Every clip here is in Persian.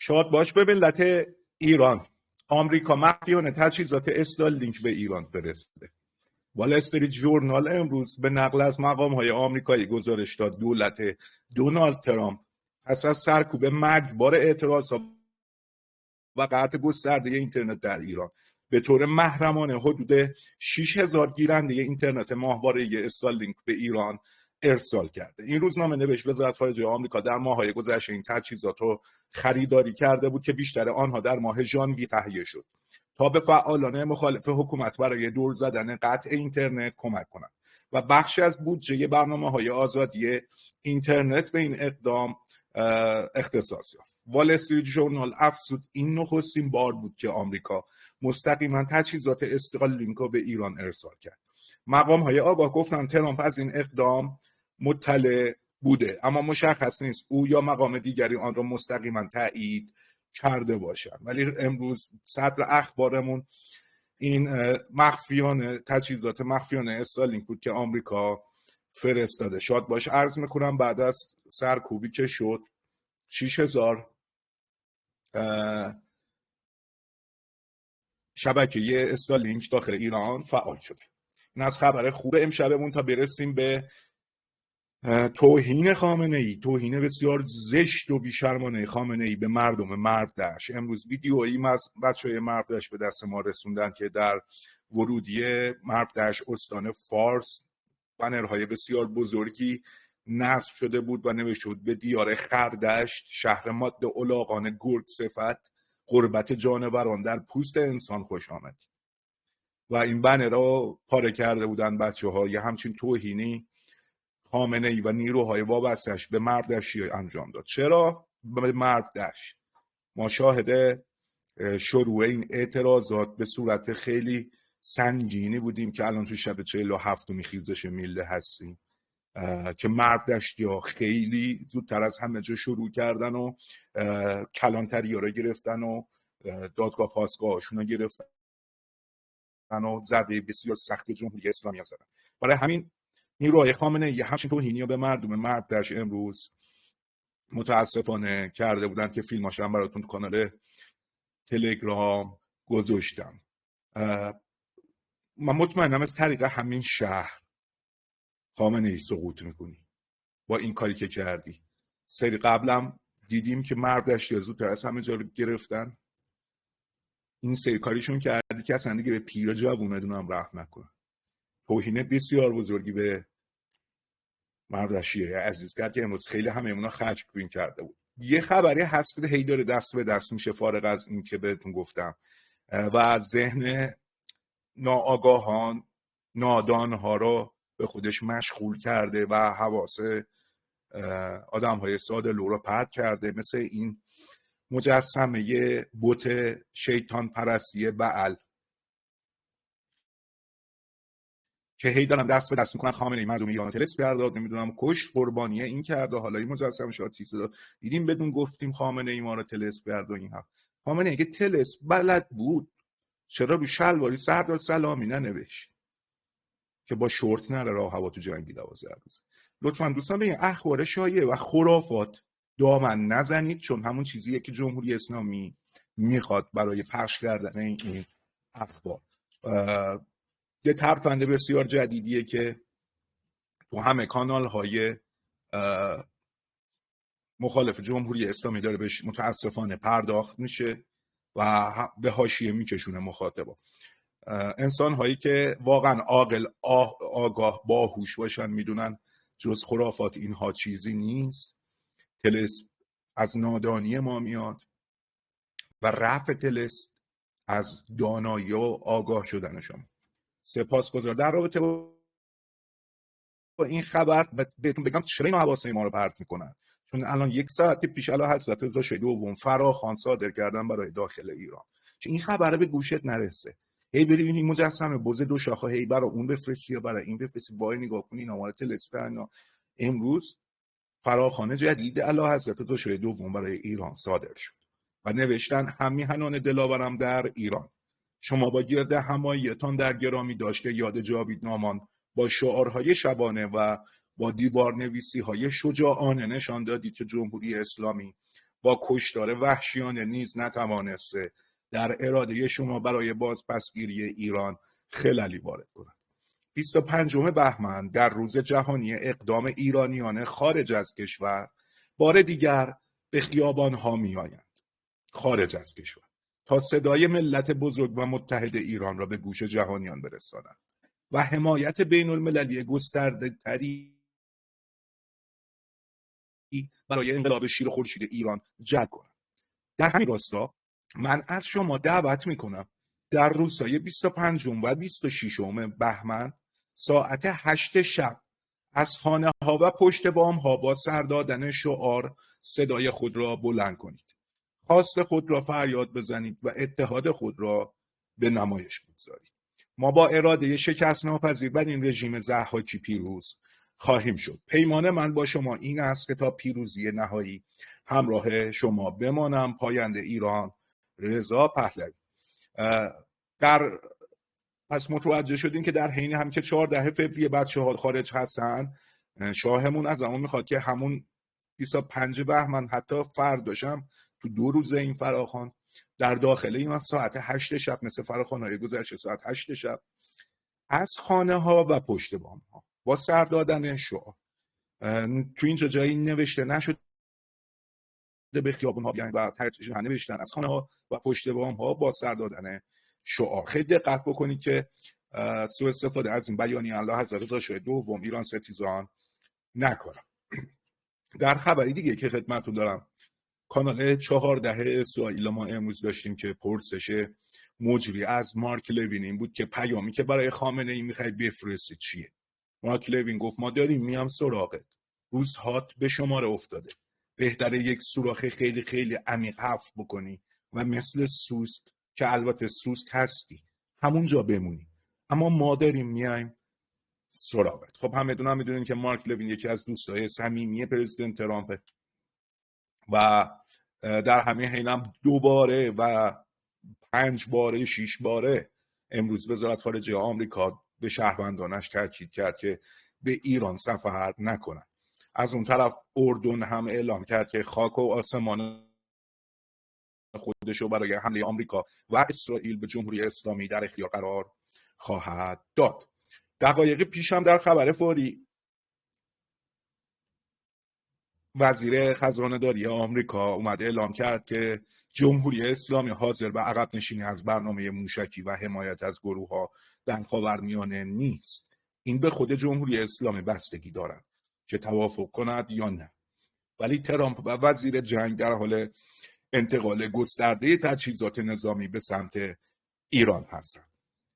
شاد باش به ملت ایران. آمریکا مخفیانه تجهیزات استارلینک به ایران فرستاده. وال استریت ژورنال امروز به نقل از مقام‌های آمریکایی گزارش داد دولت دونالد ترامپ پس از سرکوب مرگبار اعتراضات و قطع گسترده اینترنت در ایران به طور محرمانه حدود 6000 گیرنده اینترنت ماهواره استارلینک به ایران ارسال کرده. این روزنامه نوشت وزارت خارجه آمریکا در ماه‌های گذشته این تجهیزات رو خریداری کرده بود که بیشتر آنها در ماه ژانویه تهیه شد تا به فعالان مخالف حکومت برای دور زدن قطع اینترنت کمک کنند و بخشی از بودجه برنامه‌های آزادی اینترنت به این اقدام اختصاص یافت. وال استریت ژورنال افزود این نخستین بار بود که آمریکا مستقیما تجهیزات استارلینک رو به ایران ارسال کرد. مقام‌های آگاه گفتند ترامپ از این اقدام مطلع بوده، اما مشخص نیست او یا مقام دیگری آن را مستقیما تایید کرده باشند. ولی امروز صدر اخبارمون این تجهیزات مخفیانه استارلینک بود که آمریکا فرستاده. شاد باش عرض میکنم بعد از سرکوبی که شد 6000 شبکه استارلینک داخل ایران فعال شده. این از خبر خوب امشبمون تا برسیم به توهین خامنه‌ای، توهین بسیار زشت و بیشرمانه خامنه‌ای به مردم مرودشت. امروز ویدیویی از بچه‌های مرودشت به دست ما رسوندن که در ورودی مرودشت استان فارس بنرهای بسیار بزرگی نصب شده بود و نوشته بود به دیار خردشت، شهر ماده الاغان گرگ صفت، غربت جانوران در پوست انسان خوش آمد. و این بنر را پاره کرده بودن بچه‌ها. یه همچین توهینی خامنه‌ای و نیروهای وابسته‌اش به مرودشتی انجام داد. چرا به مرودشت؟ ما شاهد شروع این اعتراضات به صورت خیلی سنگینی بودیم که الان تو شب 47 خیزش میله هستیم که مرودشتی‌ها خیلی زودتر از همه جا شروع کردن و کلانتری‌ها رو گرفتن و دادگاه پاسگاه‌هاشون رو گرفتن و ضربه بسیار سخت جمهوری اسلامی زدن. برای همین نیروهای خامنه‌ای همچین توهینی به مردم مرودشت امروز متاسفانه کرده بودن که فیلماش هم براتون کانال تلگرام گذاشتم. من مطمئنم از طریق همین شهر خامنه‌ای سقوط میکنی با این کاری که کردی. سری قبلم دیدیم که مرودشتی زودتر از همه جا رو گرفتن. این سری کاریشون کردی که اصلا دیگه به پیر جوونتون هم رحم نکنه. توهین بسیار بزرگی به مرودشتی عزیز کرد که امروز خیلی همه اونا خشمگین کرده بود. یه خبری هست که هی داره دست به دست میشه فارغ از این که بهتون گفتم و ذهن ناآگاهان نادانها رو به خودش مشغول کرده و حواس آدم‌های ساده لو رو پرت کرده، مثل این مجسمه بت شیطان پرستی بعل که هی دارن دست به دست میکنن. خامنه‌ای مردم ایران تلس برداد، نمیدونم کشت، قربانیه این کرده، حالا این مجسمه شاد چیز داد. دیدیم بدون گفتیم خامنه‌ای ما رو تلس برد و این ها. خامنه‌ای که تلس بلد بود چرا رو شلواری سردار سلامی ننوشت که با شورت نره راه هوا تو جنگی 12 روز. لطفاً دوستان به این اخبار شایعه و خرافات دامن نزنید، چون همون چیزیه که جمهوری اسلامی میخواد برای پخش کردن این اخبار. یه ترفند بسیار جدیدیه که تو همه کانال های مخالف جمهوری اسلامی داره بهش متاسفانه پرداخت میشه و به حاشیه میکشونه مخاطبا. انسان هایی که واقعا عاقل آگاه باهوش باشن میدونن جز خرافات اینها چیزی نیست. طلسم از نادانی ما میاد و رفع طلسم از دانایی و آگاه شدن شما. سپاسگزار. در رابطه با این خبر بهتون بگم چرا این حواسه ما رو پرت میکنن، چون الان 1 ساعت پیش اعلی حضرت رضا شاه دوم فراخوان صادر کردن برای داخل ایران که این خبره به گوشت نرسه. هی بریم این مجسمه بز 2 شاخه هی برای اون بفرستی یا برای این بفرستی، با نگاه کنین آمار تلسم. امروز فراخوان جدید اعلی حضرت رضا شاه دوم برای ایران صادر شد و نوشتن هم میهنان دلاورم در ایران، شما با گرد هماییتان در گرامی داشته یاد جاوید نامان با شعارهای شبانه و با دیوار نویسی های شجاعانه نشان دادید که جمهوری اسلامی با کشتار وحشیانه نیز نتوانسته در اراده شما برای بازپسگیری ایران خللی وارد کند. 25 بهمن در روز جهانی اقدام ایرانیان خارج از کشور بار دیگر به خیابان‌ها می‌آیند، خارج از کشور، تا صدای ملت بزرگ و متحد ایران را به گوش جهانیان برسانند و حمایت بین المللی گسترده تری برای انقلاب شیر خورشید ایران جلب کنند. در همین راستا من از شما دعوت میکنم در روزهای 25 و 26 بهمن ساعت 8 شب از خانه ها و پشت بام ها با سر دادن شعار صدای خود را بلند کنید، خواست خود را فریاد بزنید و اتحاد خود را به نمایش بگذارید. ما با اراده شکست ناپذیر بر این رژیم ضحاکی پیروز خواهیم شد. پیمان من با شما این است که تا پیروزی نهایی همراه شما بمانم. پاینده ایران، رضا پهلوی. پس متوجه شدیم که در حین هم که 14 فوریه بچه‌ها خارج هستن، شاهمون از همون میخواد که همون 25 بهمن حتی فرداشم تو 2 روز این فراخوان در داخل این ساعت 8 شب مثل فراخوان‌های گذشته ساعت 8 شب از خانه ها و پشت بام ها با سر دادن شعار، تو اینجا جایی نوشته نشده به خیابون ها بیاین و ترجیح نوشتن از خانه ها و پشت بام ها با سر دادن شعار. خیلی دقت بکنید که سوء استفاده از این بیانیه الله حضرت رضا شاه دوم ایران ستیزان نکنم. در خبری دیگه که خدمتتون دارم، کانال 14 اسرائیل ما امروز داشتیم که پرسش مجری از مارک لوین این بود که پیامی که برای خامنه ای میخوای بفرستی چیه؟ مارک لوین گفت ما داریم میام سراغت، روزهات به شماره افتاده، بهتره یک سوراخ خیلی خیلی عمیق حفر بکنی و مثل سوسک که البته سوسک هستی همونجا بمونی، اما ما داریم میایم سراغت. خب همه میدونین که مارک لوین یکی از دوستای صمیمی پرزیدنت ترامپ و در همین حینم 2 باره و 5 باره 6 باره امروز وزارت خارجه آمریکا به شهروندانش تاکید کرد که به ایران سفر نکنند. از اون طرف اردن هم اعلام کرد که خاک و آسمان خودشو برای حمله آمریکا و اسرائیل به جمهوری اسلامی در اختیار قرار خواهد داد. دقایق پیش هم در خبر فوری وزیر خزانه‌داری آمریکا اومد اعلام کرد که جمهوری اسلامی حاضر به عقب نشینی از برنامه موشکی و حمایت از گروه‌ها در خاورمیانه نیست. این به خود جمهوری اسلامی بستگی دارد که توافق کند یا نه. ولی ترامپ و وزیر جنگ در حال انتقال گسترده تجهیزات نظامی به سمت ایران هستند.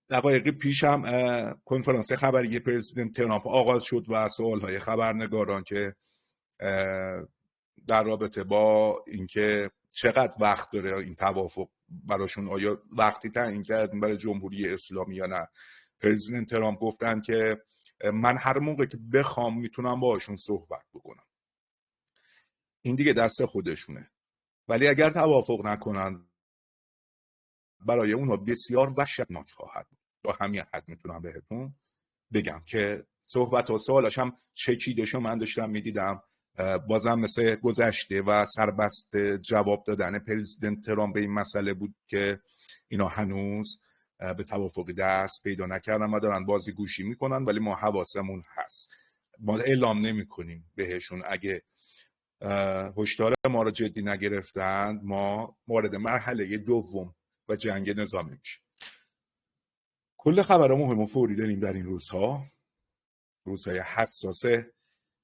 دقایق پیش هم کنفرانس خبری پرزیدنت ترامپ آغاز شد و سوال‌های خبرنگاران که در رابطه با اینکه چقدر وقت داره این توافق براشون، آیا وقتی تعیین کردن برای جمهوری اسلامی یا نه، پرزیدنت ترامپ گفتن که من هر موقع که بخوام میتونم باهاشون صحبت بکنم. این دیگه دست خودشونه، ولی اگر توافق نکنن برای اونا بسیار وحشتناک خواهد بود. تا همین حد میتونم بهتون بگم که صحبت و سوالاش هم چکیدشو من داشتم میدیدم، بازم مثل گذشته و سربست جواب دادن پرزیدنت ترامپ به این مسئله بود که اینا هنوز به توافقی دست پیدا نکردن و دارن بازی گوشی میکنن، ولی ما حواسمون هست، ما اعلام نمی کنیم بهشون. اگه هشدار ما رو جدی نگرفتند ما وارد مرحله دوم و جنگ نظامی میشه. کل خبر مهم و فوری داریم در این روزهای حساس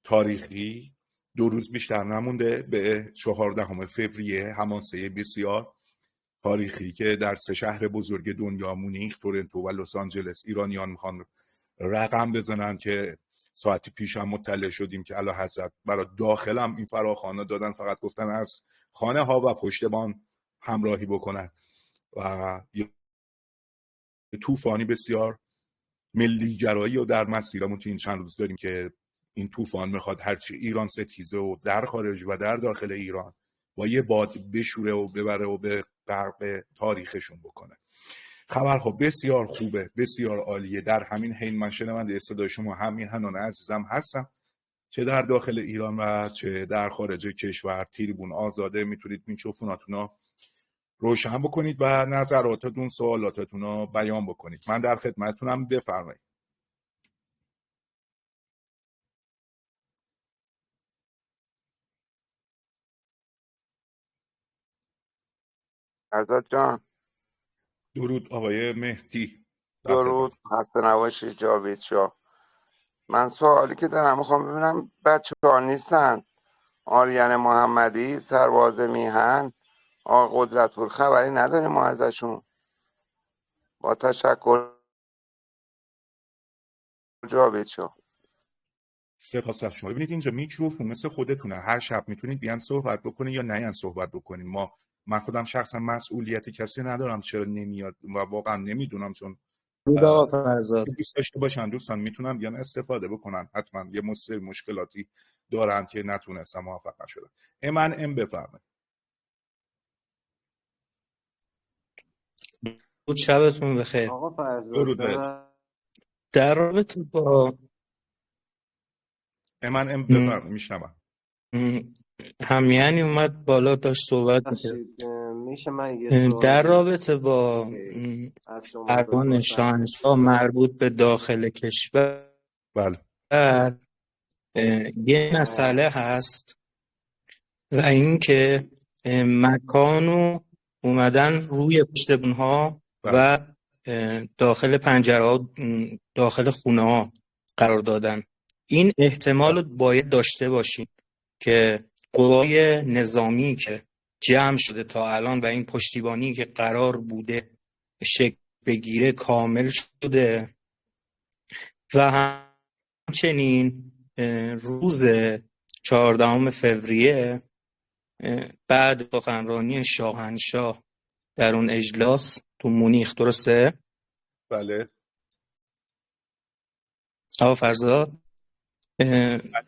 تاریخی. 2 روز بیشتر نمونده به 14 فوریه، حماسه بسیار تاریخی که در 3 شهر بزرگ دنیا، مونیخ، تورنتو و لس آنجلس، ایرانیان میخوان رقم بزنن که ساعتی پیش هم مطلع شدیم که اعلیحضرت برای داخلم این فراخوان‌ها دادن، فقط گفتن از خانه ها و پشت بام همراهی بکنن و یه طوفانی بسیار ملی گرایی و در مسیرمون تو این چند روز داریم که این طوفان میخواد هرچی ایران ستیزه و در خارج و در داخل ایران با یه باد بشوره و ببره و به غرق تاریخشون بکنه. خبرها بسیار خوبه، بسیار عالیه. در همین حین من شنونده صدای شما همین هنان عزیزم هستم چه در داخل ایران و چه در خارج کشور تریبون آزاده، میتونید میکروفوناتون رو روشن بکنید و نظراتتون سوالاتتون رو بیان بکنید. من در خدمتتونم، بفرمایید. فرزاد جان درود آقای مهدی. درود، خسته نباشی جاوید شاه. من سوالی که دارم میخوام ببینم بچه ها نیستن، آریان محمدی، سرباز میهن، آقا قدرت‌پور، خبری نداریم ما ازشون؟ با تشکر جاوید شاه. سپاس از شما. ببینید اینجا میکروفون مثل خودتونه، هر شب میتونید بیان صحبت بکنید یا نیان صحبت بکنید. من خودم شخصا مسئولیت کسی ندارم، چرا نمیاد و واقعا نمیدونم، چون آقا فرزاد دوست داشته باشن دوستان میتونن بیان استفاده بکنن. حتما یه مشکلاتی دارن که نتونستم موفق نشدن. ام بفرمایید. بود، شبتون بخیر. آقا درود فرزاد بهت. در رابطه با ام بفرمایید، میشنوم. همیهنی اومد بالا داشت صحبت میکرد بخشید میشه من یه در سوالی رابطه با از شما پروان بپرسم؟ شاهنشاه مربوط به داخل کشور. بله. یه مسئله هست و اینکه مکانو اومدن روی پشت بونها و داخل پنجره ها، داخل خونه ها قرار دادن. این احتمال رو باید داشته باشیم که قوای نظامی که جمع شده تا الان و این پشتیبانی که قرار بوده شکل بگیره کامل شده و همچنین روز 14 فوریه بعد سخنرانی شاهنشاه در اون اجلاس تو مونیخ، درسته؟ بله آقا فرزاد،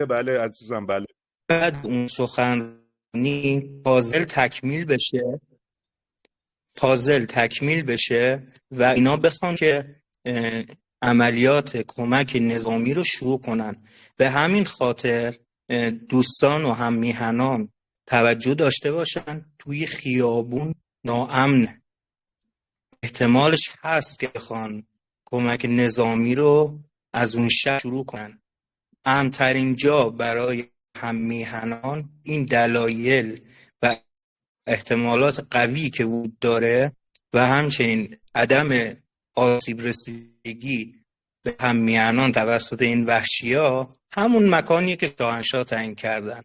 بله عزیزم، بله. بعد اون سخنرانی پازل تکمیل بشه و اینا بخوان که عملیات کمک نظامی رو شروع کنن. به همین خاطر دوستان و هم میهنان توجه داشته باشن، توی خیابون ناامن، احتمالش هست که بخوان کمک نظامی رو از اون شهر شروع کنن. امن‌ترین جا برای هم میهنان این دلایل و احتمالات قوی که وجود داره و همچنین عدم آسیب رسیدگی به هم میهنان توسط این وحشی‌ها همون مکانیه که شاهنشاه تعیین کردن.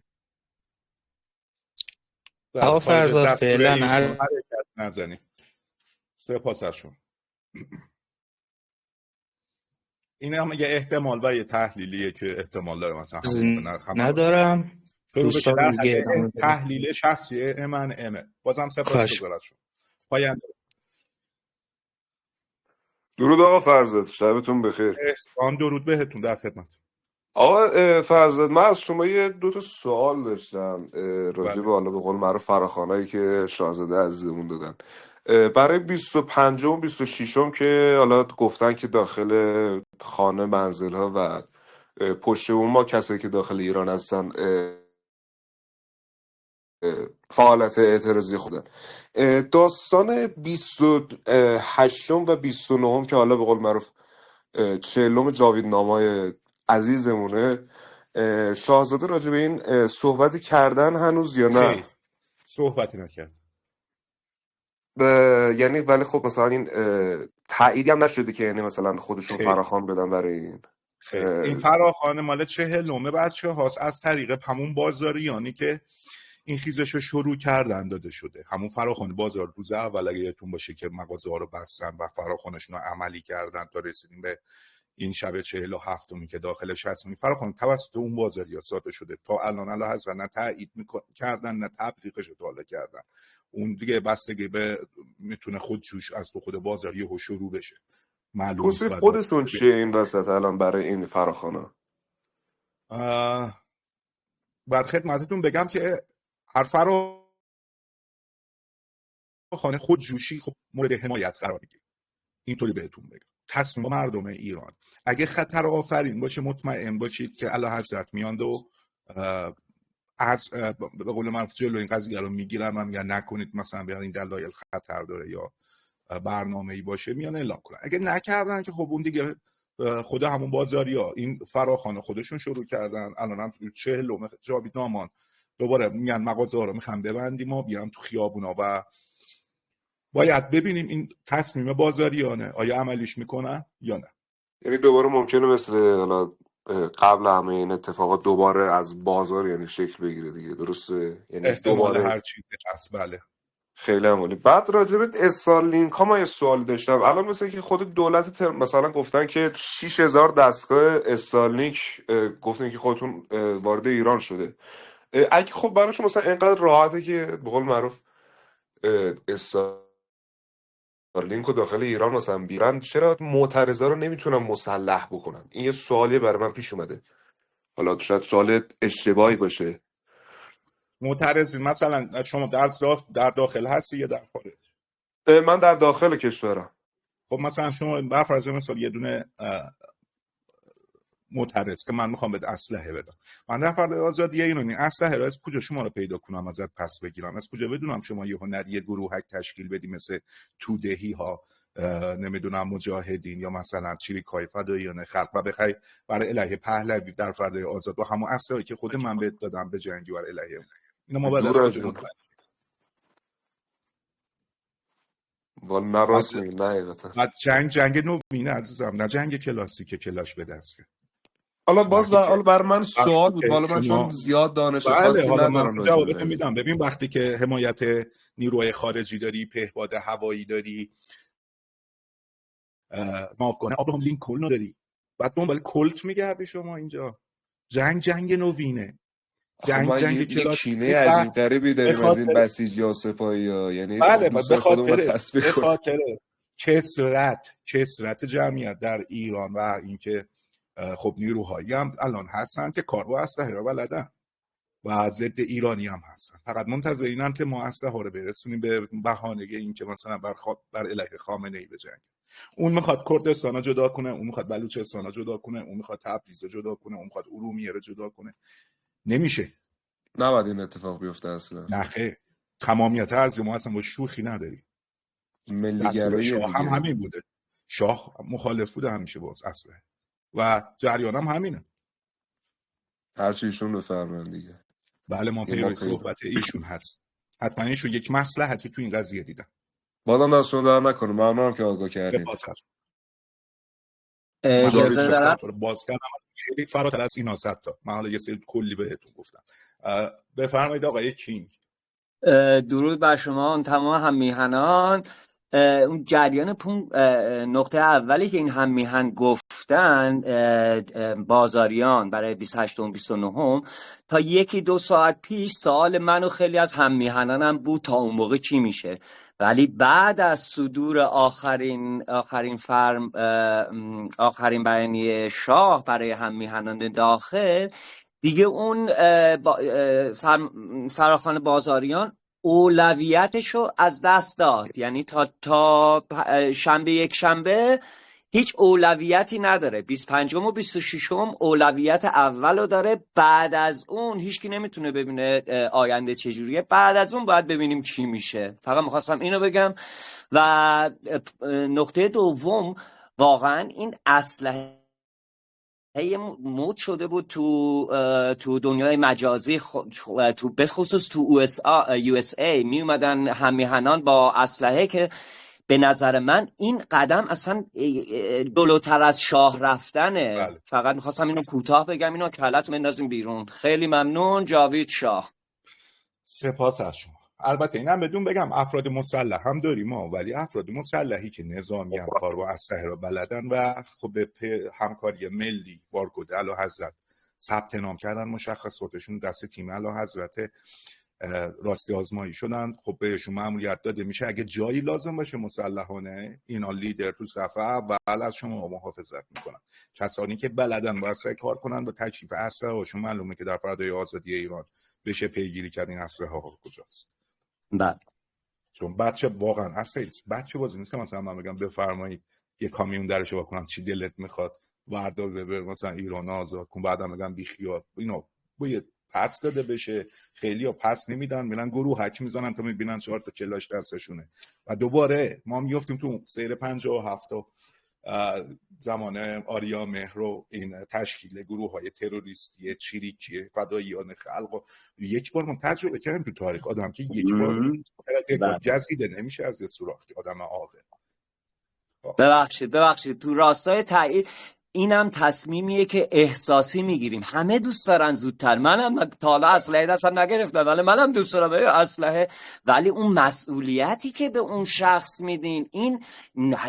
آقا فرزاد فعلا حرکت نزنید. سپاس از شما. این هم یه احتمال و یه تحلیلیه که احتمال داره مثلا ندارم. دوستان دیگه تحلیل شخصی من امه. بازم سپاسگزارم شما. پاینده. درود آقا فرزاد، شبتون بخیر. احسان درود بهتون، در خدمت. آقا فرزاد، من از شما یه 2 سوال داشتم راجع به حالا به قول معروف فراخوانایی که شاهزاده عزیزمون دادن برای 25 و 26 که حالا گفتن که داخل خانه، منزل ها و پشت اون ما کسایی که داخل ایران هستن فعالت اعتراضی خودن. داستان 28 و 29 که حالا به قول معروف 40 جاوید نامای عزیزمونه، شاهزاده راجع به این صحبتی کردن هنوز یا نه؟ خیلی صحبتی نکرد. یعنی ولی خب مثلا این تاییدی هم نشده که یعنی مثلا خودشون فراخوان بدن برای این. این فراخوان مال 40 بچه هاست از طریق همون بازاریانی که این خیزش رو شروع کردن داده شده. همون فراخوان بازار روز اول اگه یادتون باشه که مغازه ها رو بستن و فراخوانشون رو عملی کردن تا رسیدیم به این شب 47 که داخلش هستیم. فراخوان توسط اون بازاریا ساده شده. تا الان الله حضرت نه تایید کردن نه تبلیغش رو حالا کردن. اون دیگه بستگی به میتونه خودجوش از تو خود بازاری ها شروع بشه. معلوم توصیف خودتون چیه این وسط الان برای این فراخوانا؟ بعد خدمتتون بگم که هر فراخوان خود جوشی خب مورد حمایت قرار میگیره. اینطوری بهتون بگم. تصمیم مردم ایران. اگه خطر آفرین باشه مطمئن باشید که اعلیحضرت میاند و از به قول معروف جلو این قضیه رو میگیرن و میگن نکنید، مثلا به این دلایل خطر داره یا برنامه‌ای باشه میان اعلام کنن. اگه نکردن که خب اون دیگه خود همون بازاریا این فراخوان خودشون شروع کردن. الان هم 40 جاوید نامان دوباره میگن مغازه‌ها رو میخوام ببندیم و بیام تو خیابونا و باید ببینیم این تصمیم بازاریانه آیا عملیش میکنن یا نه. یعنی دوباره ممکنه مثل حالا قبل همه این اتفاقات دوباره از بازار یعنی شکل بگیره دیگه، درسته؟ یعنی احتمال دوباره هر چیزی هست. بله خیلی عمالی. بعد راجع به استارلینک ها من یه سوال داشتم. الان مثلا که خود دولت مثلا گفتن که 6000 دستگاه استارلینک گفتن که خودتون وارد ایران شده. اگه خب براشون مثلا اینقدر راحته که به قول معروف استارلینک رو داخل ایران مثلا بیرن، چرا معترضا رو نمیتونن مسلح بکنن؟ این یه سوالیه برای من پیش اومده، حالا شاید سوال اشتباهی باشه. معترضین مثلا شما در داخل هستی یا در خارج؟ من در داخل کشورم. خب مثلا شما بر فرض مثال یه دونه معترض که من میخوام بهت اسلحه بدم، من در فرض آزادی ایرانی اسلحه را از کجا شما رو پیدا کنم ازت پس بگیرم؟ از کجا بدونم شما یه هنری گروهک تشکیل بدی مثل تودهی ها، نمیدونم مجاهدین یا مثلا چریکای فداییان خلق و بخوای برای علیه پهلوی در فرض آزاد با همون اسلحه‌ای که خود من بهت دادم به جنگی برای علیه اینا ما بعد از کجا مطمئن؟ والا نه راست میگی، نه حقیقتا. بعد جنگ نوینه عزیزم، نه جنگ کلاسیک کلاش به دست. حالا باز بر من سوال بود، حالا من چون زیاد دانش خاصی حالا ندارم من جوابتو میدم. ببین وقتی که حمایت نیروهای خارجی داری، پهپاد هوایی داری، مافگان ابراهام لینکلن داری، بعد دنبال کلت میگردی شما اینجا. جنگ نوینه، جنگ کلاس. کینه عجیب غریبی داریم از این بسیجی ها سپاهی ها، یعنی بله دوست خودمون رو تصفیه کنیم. به خاطر کسرت جمعیت در ایران و اینکه خب نیروهایی هم الان هستن که کار با اسلحه را بلدن و ضد ایرانی هم هستن، فقط منتظر اینن که ما اسلحه ها رو برسونیم به بهانه این که مثلا بر علیه خامنه‌ای بجنگیم. اون میخواد کردستان رو جدا کنه، اون میخواد بلوچستان رو جدا کنه، اون میخواد تبریز رو جدا کنه، اون میخواد ارومیه رو جدا کنه. نمیشه. نباید این اتفاق بیفته اصلا. نخیر، تمامیت ارضی ما اصلا با شوخی نداری. ملیگرایی شاه هم همین بوده. شاه مخالف بوده همیشه باز اسلحه و جریان هم همینه. هرچی ایشون بفرماین دیگه. بله ما پیروی صحبت ایشون هست. حتما ایشون یک مصلحتی تو این قضیه دیدن. بازم دستشون در نکنه، ممنونم که آگاه کردیم. اجازه دارم باز کردم خیلی فراتر از اینا 100 تا. من حالا یه سری کلی بهتون گفتم. بفرمایید آقای کینگ. درود بر شما تمام هم میهنان. اون جریان نقطه اولی که این هم میهن گفتن بازاریان برای 28 و 29 تا 1-2 ساعت پیش سوال من و خیلی از هم میهنانم بود تا اون موقع چی میشه، ولی بعد از صدور آخرین بیانیه شاه برای هم میهنان داخل دیگه اون فراخوان بازاریان اولویتشو از دست داد. یعنی تا شنبه یک شنبه هیچ اولویتی نداره. 25 و 26 اولویت اولو داره. بعد از اون هیچکی نمیتونه ببینه آینده چجوریه. بعد از اون باید ببینیم چی میشه. فقط میخواستم اینو بگم. و نقطه دوم، واقعا این اسلحه مود شده بود تو دنیای مجازی، تو به خصوص تو USA می اومدن هم میهنان با اسلحه که به نظر من این قدم اصلا جلوتر از شاه رفتنه. بله. فقط میخواستم اینو کوتاه بگم، اینو کلت مندازیم بیرون. خیلی ممنون. جاوید شاه. سپاس از شما. البته اینم بدون بگم افراد مسلح هم داریم ما، ولی افراد مسلحی که نظامی هم کار با اسلحه را بلدن و خب به همکاری ملی بارکد اعلیحضرت ثبت نام کردن، مشخصاتشون دست تیم اعلیحضرت راستی آزمایی شدن. خب بهشون مأموریت داده میشه اگه جایی لازم باشه مسلحانه اینا لیدر تو صفحه اول از شما محافظت میکنن. کسانی که بلدن با اسلحه کار کنن و تکشیف اسلحه هاشون معلومه که در فردای آزادی ایران بشه پیگیری کرد این اسلحه ها کجاست. بله. چون بچه واقعا اسلحه بچه بازی نیست که مثلا من بگم بفرمایید یه کامیون درش وا کنم چی دلت میخواد وردار ببر مثلا ایران آزاد کن، بعدم میگم بی خیال. اینو باید پس داده بشه. خیلی ها پس نمیدن، میرن گروه هک میزنن تا میبینن 4 تا کلاش دستشونه و دوباره ما میافتیم تو سیر 57 زمان آریا مهرو این تشکیل گروه های تروریستی چریکی فداییان خلق و یک بار ما تجربه کردیم تو تاریخ. آدم که یک بار از یک بار جزیده نمیشه از یه سوراخ که آدم عاقل. ببخشید تو راستای تایید، اینم تصمیمیه که احساسی میگیریم. همه دوست دارن زودتر. منم تا حالا اسلحه دستم نگرفتم ولی منم دوست دارم اسلحه، ولی اون مسئولیتی که به اون شخص میدین،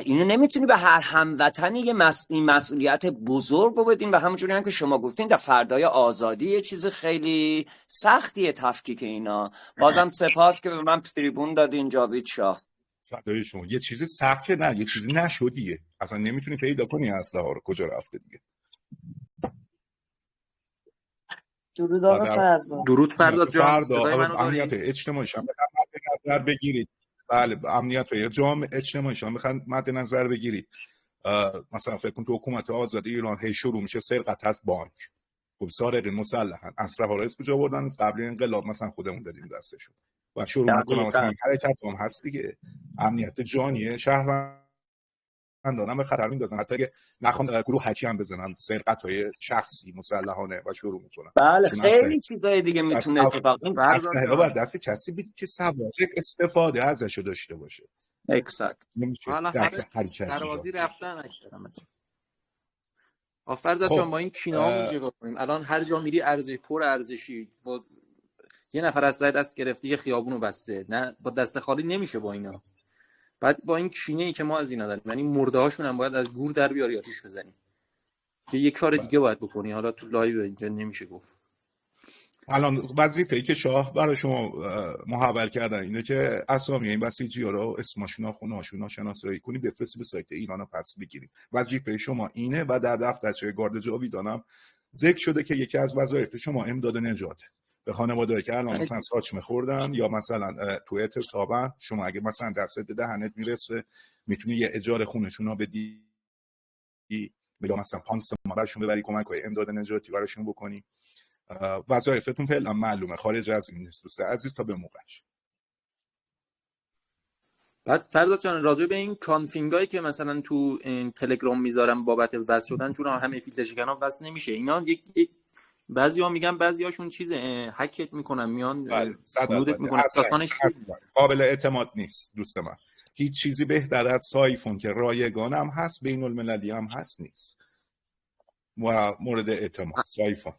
اینو نمیتونی به هر هموطنی این مسئولیت بزرگ رو بدین. و همونجوری هم که شما گفتین در فردای آزادی یه چیز خیلی سختیه تفکیک اینا. بازم سپاس که به من تریبون دادین جاوید شاه. فدای شما. یه چیزی سخت که نه، یه چیزی نشدیه، اصلا نمیتونی پیدا کنی اسلحه ها رو کجا رفته دیگه. درود آقا فرزاد. درود فرزاد جان، صدای منو امنیت داری؟ اجتماعیش هم مد نظر بگیرید. بله، امنیت جامعه اجتماعیش هم میخوان مد نظر بگیرید. مثلا فکر کن تو حکومت آزاد ایران هی شروع میشه سرقت از بانک، خب سارقین مسلحن اسلحه ها رو از کجا آوردن؟ از قبل انقلاب مثلا خودمون دادیم دستشون و شروع میکنه مثلا حرکت هم هست دیگه. امنیت جانی شهروندان هم به خطر میندازن، حتی اگه نخوان گروه هکی هم بزنن، سرقت های شخصی مسلحانه و شروع میکنن. بله خیلی چیزای دیگه میتونه اتفاق بیفته. اسلحه ها باید دست کسی بید که سواد استفاده ازش داشته باشه. اکساکت. حالا هر کسی سربازی رفتن اکثرا. فرزاد جان با این کینه‌هامون چیکار کنیم؟ الان هر جا میری ارزش پر ارزشی، با یه نفر اسلحه دست گرفته یه خیابونو بسته، نه با دست خالی نمیشه با اینا. بعد با این کینه‌ای که ما از اینا داریم، یعنی مرده هاشون هم باید از گور در بیاری آتیش بزنیم. که یه کار دیگه باید بکنی، حالا تو لایو اینجا نمیشه گفت. الان وظیفه‌ای که شاه برای شما محول کردن اینه که اسامی این بسیجی‌ها رو اسمشون خونه‌هاشون شناسایی کنی، بفرستی به سایت ایران پس بگیرید. وظیفه شما اینه و در دفترچه گارد جاویدانم ذکر شده که یکی از وظایف شما امداد نجاته به خانواده‌ای که الان مثلا ساچمه خوردن یا مثلا تو اعتصابن. شما اگه مثلا دست دهنت میرسه میتونی یه اجاره خونه‌شون رو بدی، یا مثلا 500 ما براشون ببری کمک‌های امداد نجاتی براشون بکنی. وظایفتون فعلا معلومه، خارج از این نیست دوست عزیز تا به موقعش. بعد فرزاد جان راجع به این کانفینگایی که مثلا تو تلگرام میذارم بابت وصل شدن، چون همه فیلتر شکن‌ها وصل نمیشه، اینا یک بعضی‌ها میگن بعضی‌هاشون چیز هکت میکنن، میان فرودت میکنن، داستانش قابل اعتماد نیست دوست من. هیچ چیزی بهتر از سایفون که رایگان هم هست، بین المللی هم هست نیست و مورد اعتماد. سایفون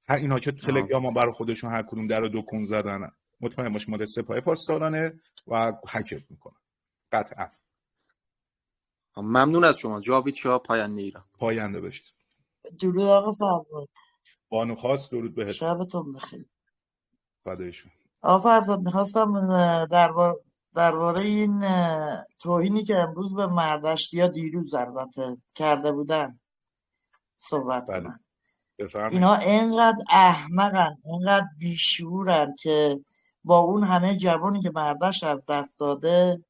اینا که تو تلگرام ها برای خودشون هر کدوم در و دکون زدن، مطمئن باش مال سپاه پاسدارانه و هکت میکنن قطعا. ممنون از شما. جاوید شاه، پاینده ایران. پاینده بشت. درود آقا فرزاد. بانو خواست درود بهت. شبتون بخیر. فدایشون. آقا فرزاد میخواستم درباره این توهینی که امروز به مردشت یا دیروز البته کرده بودن صحبت کنم. اینا اینقدر احمقن، اینقدر بیشعورن که با اون همه جوانی که مردش از دست داده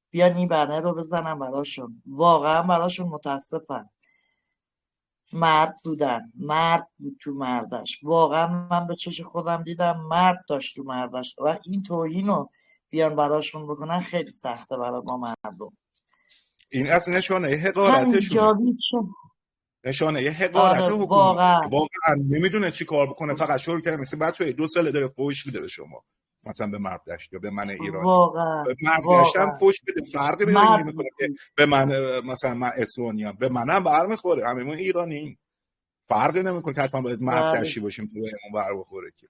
بیان این بنر رو بزنن براشون. واقعا براشون متاسفم. مرد بودن، مرد بود تو مردش. واقعا من به چشم خودم دیدم مرد داشت تو مردش و این توهین رو بیان براشون بکنن خیلی سخته برای ما مردم. این اصلا نشانه حقارتشونه، نشانه یه حقارت حکومت. واقعا نمیدونه چی کار بکنه، فقط شروع کرده مثل بچه‌ها 2 سال داره فوش میده به شما، مثلا به مرد دشت یا به من ایرانی. واقعا به مرد دشت هم فوش بده، فرقی نمیکنه که به من مثلا من اسلونیام، به منم برمیخوره، هممون ایرانیم، فرقی نمیکنه که حتما باید مرد دشتی باشیم تو بهمون بر بخوره. که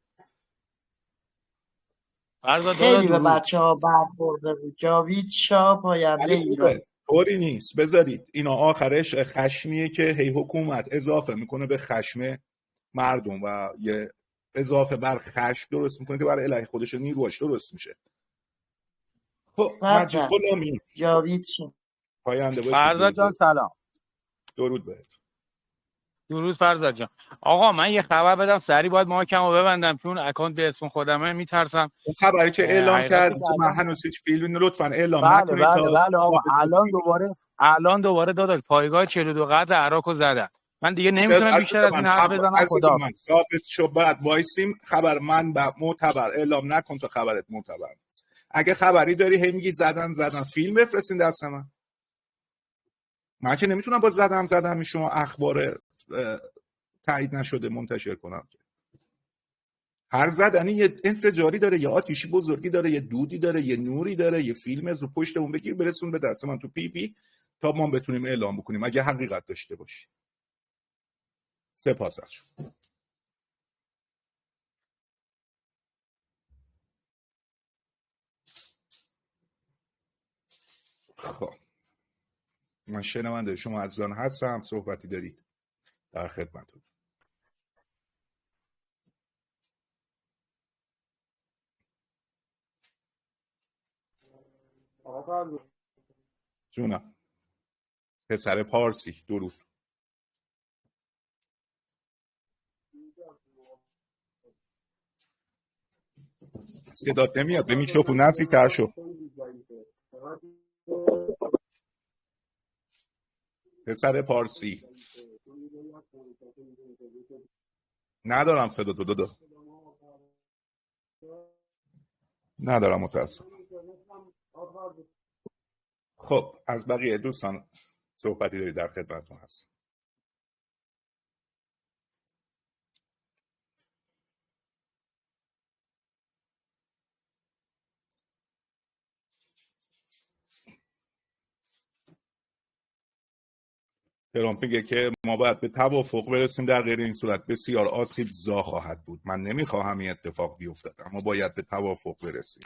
خیلی به بچه‌ها برخورده بود. جاوید شاه پاینده ایران. طوری نیست، بذارید اینا آخرش خشمیه که هی حکومت اضافه میکنه به خشم مردم و یه اضافه بر خشم درست میکنه که برای الهی خودش نیروش درست میشه. خب مجید غلامی، جاوید شاه پاینده باشید. فرزاد جان سلام. درود بهت. درود فرزاد جان. آقا من یه خبر بدم سریع، باید مایکمو ببندم چون اکانت اسم خودمه، میترسم. اون خبری که اعلام کرد من هنوز هیچ فیلمی لطفاً اعلام نکنید. بله آقا الان دوباره الان دوباره داداش پایگاه 42 قدر عراق رو زدن. من دیگه نمیتونم عزیز بیشتر از این من حرف بزنم. عزیز خدا من ثابت شو بعد وایسیم خبر من معتبر اعلام نکن تا خبرت معتبر نیست. اگه خبری داری هی میگی زدن فیلم بفرستین دست من که نمیتونم با زدم شما اخبار تایید نشده منتشر کنم. هر زدنی یه انفجاری داره، یه آتیشی بزرگی داره، یه دودی داره، یه نوری داره، یه فیلم از رو پشتمون بگیر برسون به دست من تو پی پی تا ما بتونیم اعلام بکنیم اگه حقیقت داشته باشه. سپاس از شما. خب من شنونده شما عزیزان هستم، صحبتی دارید؟ در خدمتتون. جونم پسر پارسی، درود. صدات نمیاد، به میکروفون نزدیک‌تر شو. پسر پارسی ندارم صداتو دادا، ندارم متاسفم. خب از بقیه دوستان صحبتی دارید؟ در خدمتتون هست. ترامپ میگه که ما باید به توافق برسیم، در غیر این صورت بسیار آسیب زا خواهد بود. من نمیخواهم این اتفاق بیفتد، اما باید به توافق برسیم.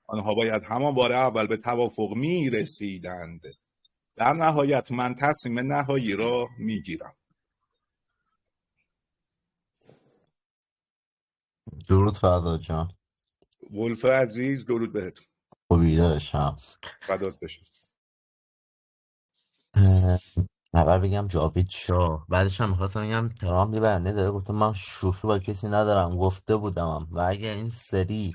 آنها باید همان بار اول به توافق میرسیدند. در نهایت من تصمیم نهایی را میگیرم. درود فردا جان. ولف عزیز درود بهت. خوبی داشتم. فدات بشه. اول بگم جاوید شاه، بعدش هم میخواستم بگم ترامپ یه برنامه داره، گفتم من شوخی با کسی ندارم، گفته بودم و اگه این سری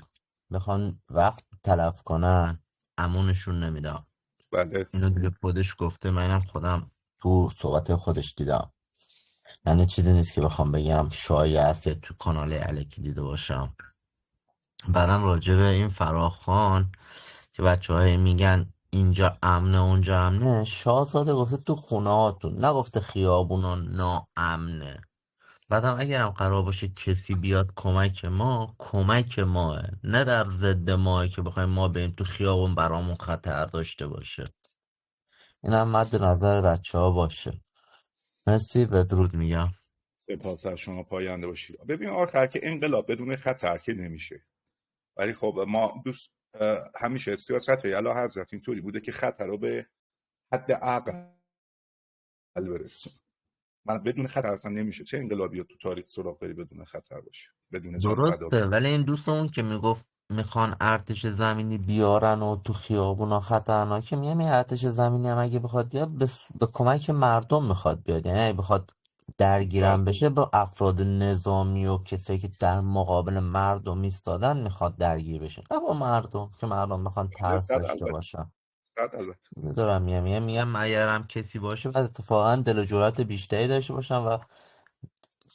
میخوان وقت تلف کنن امونشون نمیدم. بله اینو دیگه خودش گفته، منم خودم تو صحبت خودش دیدم. یعنی چیزی نیست که بخوام بگم شایعه است یا تو کانال الکی دیده باشم. بعدم راجع به این فراخوان که بچه میگن اینجا امنه اونجا امنه، شاهزاده گفته تو خونه هاتون، نگفته خیابونا ناامنه. بعدم اگرم قرار باشه کسی بیاد کمک ماه، نه در ضد ماه که بخوایم ما بریم تو خیابون برامون خطر داشته باشه. این هم مد نظر بچه ها باشه. مرسی، بدرود میگم. سپاس از شما، پاینده باشید. ببین آخر که انقلاب بدون خطر که نمیشه، ولی خب ما دوست همیشه سیاست های اعلی حضرت اینطوری بوده که خطر رو به حد اقل برسون. من بدون خطر اصلا نمیشه چه انقلابی تو تاریخ سراغ بری بدون خطر باشه، بدون جان فدا درسته، کنه. ولی این دوستمون که میگفت میخوان ارتش زمینی بیارن و تو خیابونا خطرناکه، میگم این ارتش زمینی هم اگه بخواد بیاد به کمک مردم میخواد بیاد. یعنی اگه بخواد درگیرم بشه با افراد نظامی و کسایی که در مقابل مردم ایستادن میخواد درگیر بشه، نه با مردم که مردم میخوان ترس داشته باشن. البته میدارم میگم اگرم کسی باشه و اتفاقا دل و جرأت بیشتری داشته باشن و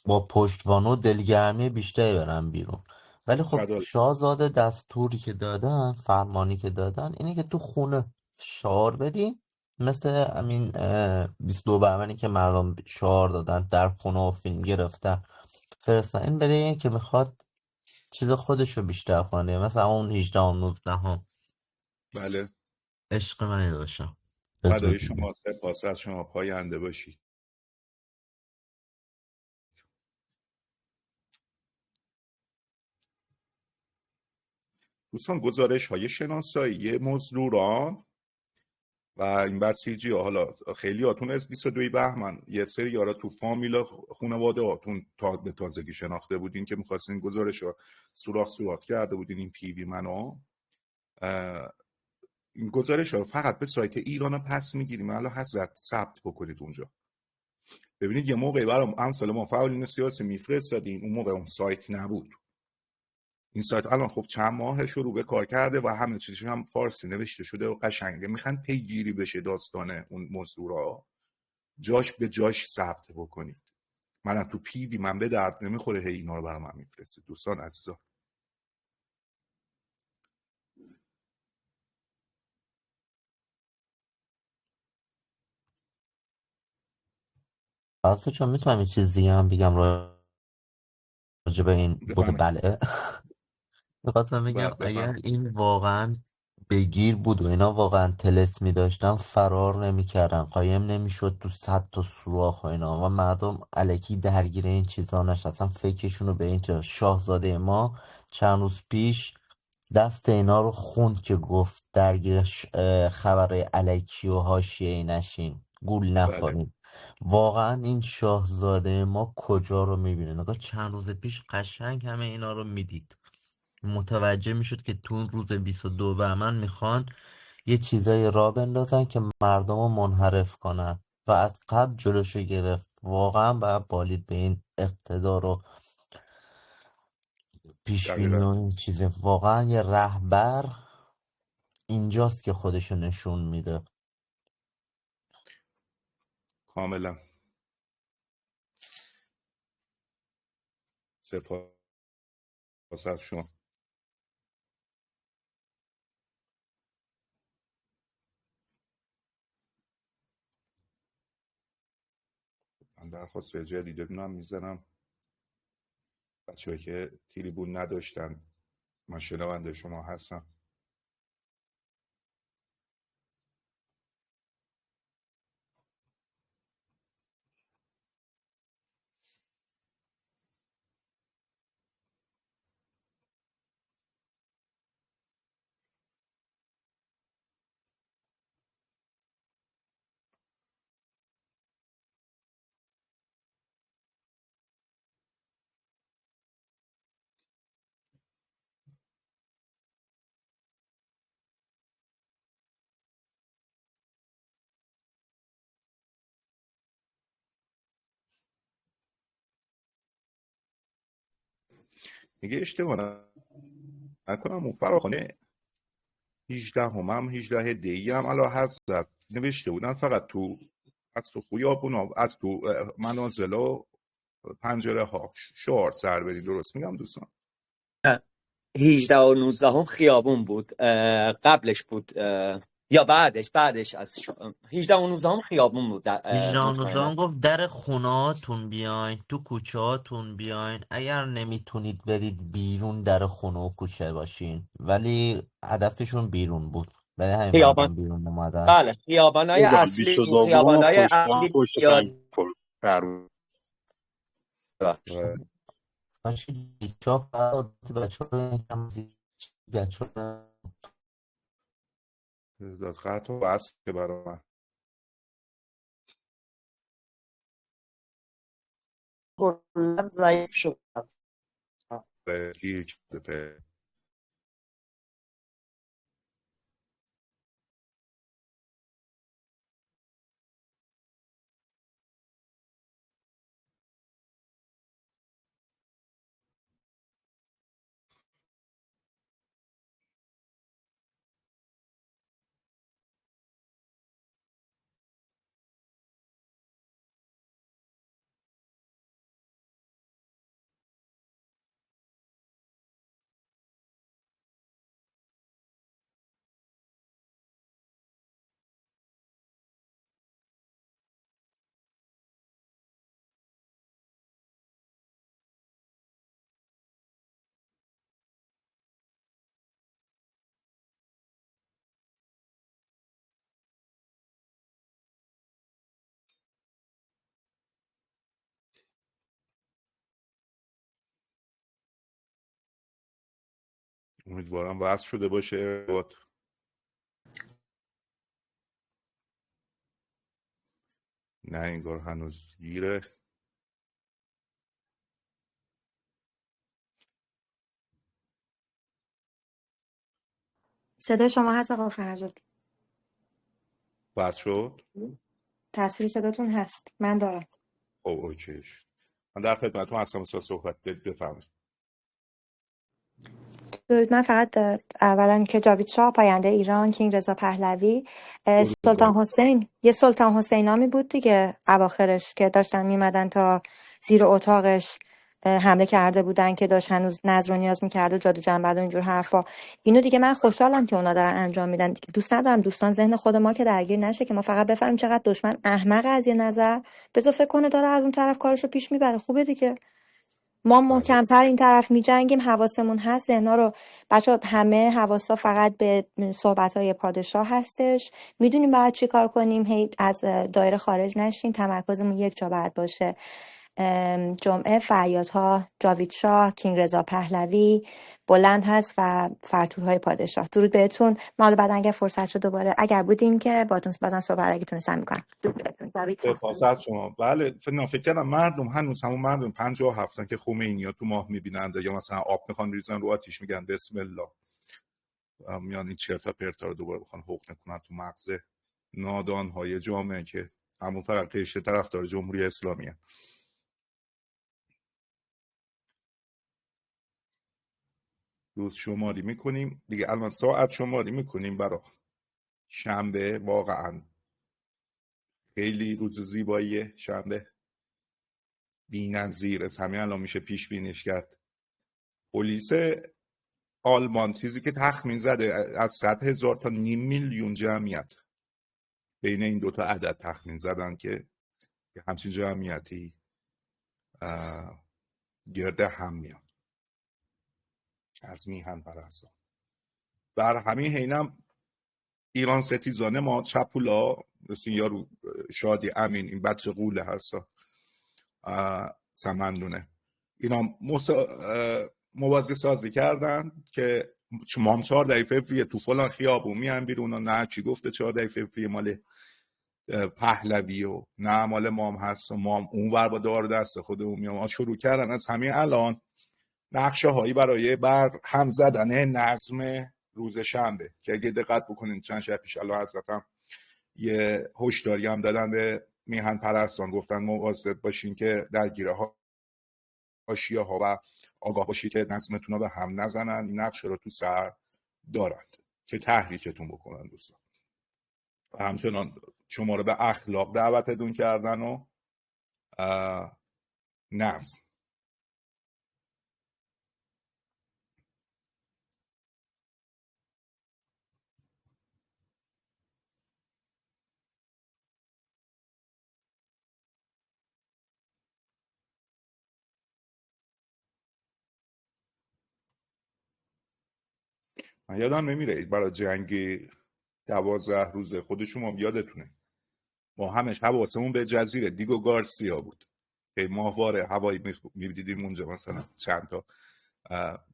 با پشتوانو دلگرمی بیشتری برن بیرون. ولی خب شاهزاده دستوری که دادن، فرمانی که دادن اینه که تو خونه شعار بدین، مثل همین 22 بهمنی که مردم شعار دادن در خونه و فیلم گرفتن فرستن. این برای اینه که میخواد چیز خودشو بیشتر کنه، مثلا اون 18 و 19 هم. بله عشق من داشتم. فدای شما، سپاس از شما، پاینده باشید. دوستان گزارش های شناسایی مزدوران و این بسیجی ها، حالا خیلی هاتون از 22 بهمن یه سری یارا تو فامیلا خانواده هاتون به تازگی شناخته بودین که میخواستین گزارش ها سوراخ کرده بودین این پیوی منو. این گزارش ها فقط به سایت ایران ها پس میگیریم، اعلی حضرت ثبت بکنید اونجا. ببینید یه موقعی برام امثال ما فعالین سیاسی میفرستادیم، اون موقع اون سایت نبود، این سایت الان خب چند ماه شروع به کار کرده و همه چیزش هم فارسی نوشته شده و قشنگه. میخوان پیگیری بشه داستان اون موضوع را جاش به جاش ثبت بکنید. من تو پیوی من به درد نمیخوره هی اینا رو برام من میفرسته. دوستان عزیزا اصلا چون میتونم یه چیز دیگه هم بگم راجع به این بوت بفهمید. بله. میخواستم بگم اگر بفهم. این واقعا بگیر بود و اینا واقعا تلسمی داشتن فرار نمیکردن، قایم نمیشد تو 100 تا سوراخ و اینا و مردم الکی درگیر این چیزا نشدن. اصلا فکرشون رو به این چیزا. شاهزاده ما چند روز پیش دست اینا رو خوند که گفت درگیر خبرهای الکی و حاشیه‌ای نشین، گول بله نخورین. واقعا این شاهزاده ما کجا رو میبینه؟ نگاه چند روز پیش قشنگ همه اینا رو میدید، متوجه میشد که تو اون روز 22 بهمن میخوان یه چیزای را بندازن که مردم رو منحرف کنن و از قبل جلوشو گرفت. واقعا باید بالید به این اقتدار و پیشبینی و دقیقا این چیزه. واقعا یه رهبر اینجاست که خودشو نشون میده. کاملا سپاس از شما. من درخواست جدید بدونم میزنم بچه‌ای که تریبون نداشتن. من شنونده شما هستم. میگه اشتباه نکنم اون فراخانه 18 هم 18 دی هم علا حضرت نوشته بودن فقط تو از تو خیابون از تو منازل و پنجره ها شعار سر برید. درست میگم دوستان؟ 18 و 19 هم خیابون بود، قبلش بود یا بعدش از 18 و 19 هم خیابون بود ویژان مطمئنم. گفت در خونهاتون بیاین، تو کوچه هاتون بیاین، اگر نمیتونید برید بیرون در خونه و کوچه باشین، ولی هدفشون بیرون بود. برای همین خیابان، مردم بیرون اومدن. بله خیابانای بودم اصلی، 22 خیابانای پشت اصلی پشت یا فرمون. باشی چاپ بچه ها داد قطع و بس که برای من کلا ضعیف شد. گیر کرده. امیدوارم وصل شده باشه. نه انگار هنوز گیره. صدای شما هست آقا فرزاد؟ وصل شد؟ تصویر صداتون هست، من دارم. خب اوکیش. من در خدمتتون هستم. صحبت بفرمایید. درود. من فقط اولا که جاوید شاه پاینده ایران، کینگ رضا پهلوی، درود بر سلطان حسین، یه سلطان حسین نامی بود دیگه اواخرش که داشتن میمدن تا زیر اتاقش حمله کرده بودن که داشت هنوز نظر و نیاز میکرد و جادو جنبل و اینجور حرفا. اینو دیگه من خوشحالم که اونا دارن انجام میدن دیگه. دوست ندارم دوستان ذهن خود ما که درگیر نشه که ما فقط بفهمیم چقدر دشمن احمق از یه نظر، بذار فکر کنه داره از اون طرف کارشو پیش میبره. خوبه دیگه. ما بله محکمتر این طرف میجنگیم، حواسمون هست. ذهنا رو بچه همه حواسا فقط به صحبت‌های پادشاه هستش. میدونیم باید چی کار کنیم، هی از دایره خارج نشیم، تمرکزمون یک جا باید باشه. جمعه فریادها جاوید شاه، کینگ رضا پهلوی بلند هست و فرتورهای پادشاه. درود بهتون. ما حالا بعد اگر فرصت شد دوباره اگر بودیم که باتون بازم صحبت اگه تونستم میکنم. درود بهتون. جاوید شاه. سپاس از شما. بله فکر کردم مردم هنوز همون مردم 57 که خمینی تو ماه میبینند یا مثلا آب میخوان ریزن رو آتیش میگن بسم الله، میان این چرتا پرتا رو دوباره بخوان حقن کنن تو مغز نادان های جامعه که همون فقط قشر طرفدار جمهوری اسلامی هست. روز شماری میکنیم دیگه، الان ساعت شماری میکنیم برای شنبه. واقعا خیلی روز زیباییه شنبه، بی‌نظیر. از همین الان میشه پیش بینیش کرد. پلیس آلمان چیزی که تخمین زده از 100,000 تا 500,000 جمعیت بین این دوتا عدد تخمین زدن که همچین جمعیتی گرد هم میان از میهن پرستان. بر همین حینم ایران ستیزانه ما چپولا مثل یارو شادی امین، این بچه قوله هستا سمندونه، اینا موازی سازی کردن که مام 14 فوریه تو فلان خیابون میان بیرون و نه چی گفته 14 فوریه مال پهلوی و نه مال مام هست و مام اونور با دار دست خودمون میام. شروع کردن از همین الان نقشه هایی برای بر هم زدن نظم روز شنبه که اگه دقت بکنین چند شب پیش الله حضرتم یه هشداری هم دادن به میهن پرستان، گفتن مواظب باشین که درگیره ها حاشیه ها و آگاه باشید که نظمتون رو به هم نزنن. این نقشه رو تو سر دارند که تحریکتون بکنن دوستان. و همچنان شما رو به اخلاق دعوتتون کردن و نظم. من یادم نمیره برای جنگ 12 روزه خودشون هم یادتونه ما همش حواسمون به جزیره دیگو گارسیا بود که ماهواره هوایی میدیدیم اونجا مثلا چند تا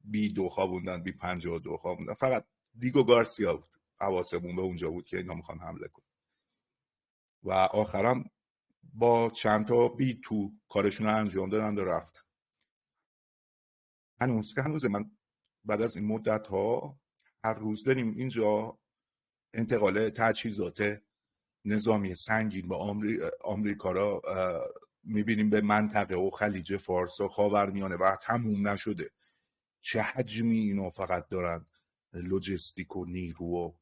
بی 2 خوابوندن بی 52 خوابوندن، فقط دیگو گارسیا بود حواسمون به اونجا بود که اینا میخوان حمله کنن و آخرام با چند تا بی تو کارشون رو انجام دادن و رفتن. هنوز من بعد از این مدت ها هر روز داریم اینجا انتقال تجهیزات نظامی سنگین با آمریکا را میبینیم به منطقه و خلیج فارس و خاورمیانه و تموم نشده. چه حجمی اینا فقط دارن لوجستیک و نیرو و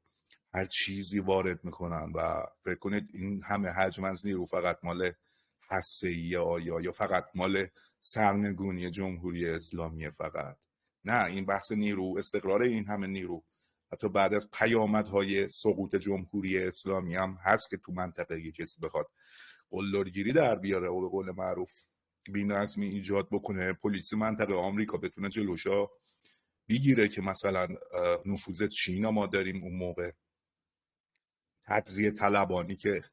هر چیزی وارد میکنن و فکر کنید این همه حجم از نیرو فقط مال هسته‌ای یا فقط مال سرنگونی جمهوری اسلامی فقط؟ نه، این بحث نیرو، استقرار این همه نیرو حتی بعد از پیامدهای سقوط جمهوری اسلامی هم هست که تو منطقه یه کسی بخواد قلدرگیری در بیاره و به قول معروف بی‌نظمی ایجاد بکنه، پلیس منطقه آمریکا بتونه جلوشا بگیره که مثلا نفوذ چین ما داریم اون موقع، تجزیه طلبانی که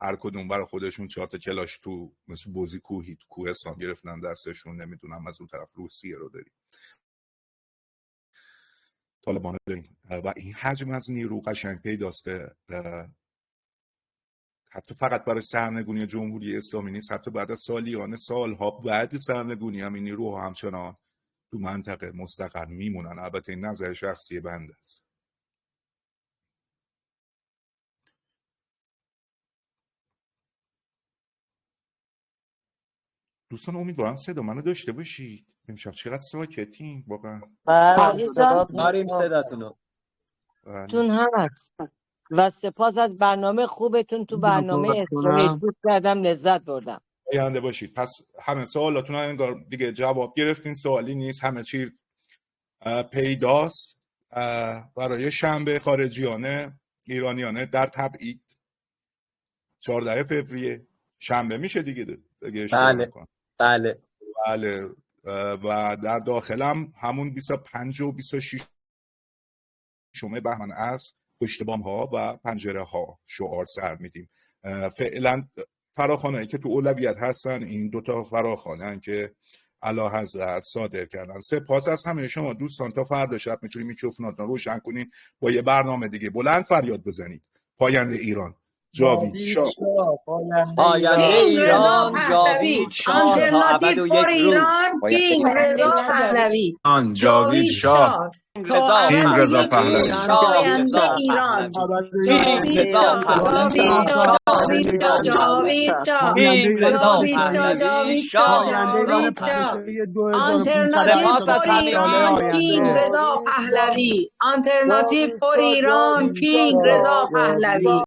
هر کدوم برای خودشون 4 تا کلاش تو مثل بوزی کوهی تو کوهستان گرفتن دستشون، نمیدونم از اون طرف روسیه رو داریم، طالبان داریم و این حجم از نیرو قشنگ پیداست که حتی فقط برای سرنگونی جمهوری اسلامی نیست، حتی بعد از سالها بعد سرنگونی هم این نیروها همچنان تو منطقه مستقر میمونن. البته این نظر شخصی بنده است. دوستان امیدوارم صدا منو داشته باشید. امشب چقدر ساکتین واقعا. بله عزیزان داریم صداتونو. بله. تون هست و سپاس از برنامه خوبتون. تو برنامه استوریج گوش کردم لذت بردم. آینده باشید. پس همه سوالاتون انگار دیگه جواب گرفتین، سوالی نیست، همه چی پیداست. برای شنبه خارجیانه ایرانیانه در تبعید 14 فوریه شنبه میشه دیگه بله بله بله. و در داخلم همون 25 و 26 بهمن از پشت بام ها و پنجره ها شعار سر میدیم. فعلا فراخوانهایی که تو اولویت هستن این دوتا فراخوانه که اعلیحضرت صادر کردن. سپاس از همه شما دوستان. تا فردا شب میتونید میکروفوناتون رو روشن کنین با یه برنامه دیگه بلند فریاد بزنید. پاینده ایران، جاوید شاه. پاینده ایران، جاوید شاه تا ابد و یک روز. کینگ رضا پهلوی، جاوید شاه، کینگ رضا پهلوی، پاینده ایران، جاوید شاه، جاوید شاه، آلترناتیو فور ایران، کینگ رضا پهلوی، آلترناتیو فور ایران، کینگ رضا پهلوی.